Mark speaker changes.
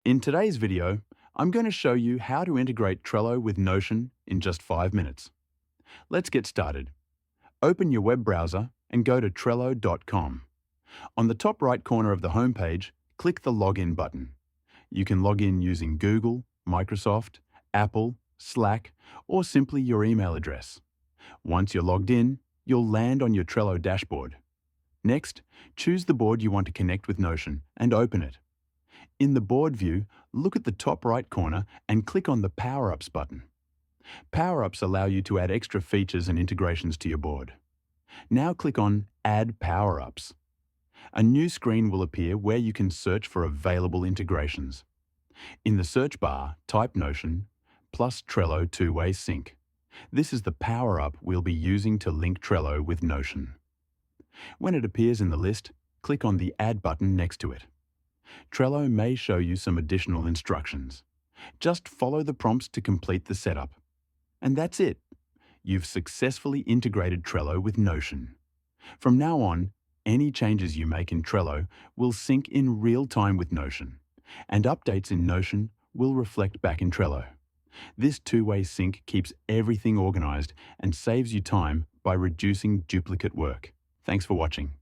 Speaker 1: In today's video, I'm going to show you how to integrate Trello with Notion in just 5 minutes. Let's get started. Open your web browser and go to Trello.com. On the top right corner of the homepage, click the Login button. You can log in using Google, Microsoft, Apple, Slack, or simply your email address. Once you're logged in, you'll land on your Trello dashboard. Next, choose the board you want to connect with Notion and open it. In the board view, look at the top right corner and click on the Power-Ups button. Power-Ups allow you to add extra features and integrations to your board. Now click on Add Power-Ups. A new screen will appear where you can search for available integrations. In the search bar, type Notion plus Trello two-way sync. This is the power-up we'll be using to link Trello with Notion. When it appears in the list, click on the Add button next to it. Trello may show you some additional instructions. Just follow the prompts to complete the setup. And that's it. You've successfully integrated Trello with Notion. From now on, any changes you make in Trello will sync in real time with Notion, and updates in Notion will reflect back in Trello. This two-way sync keeps everything organized and saves you time by reducing duplicate work. Thanks for watching.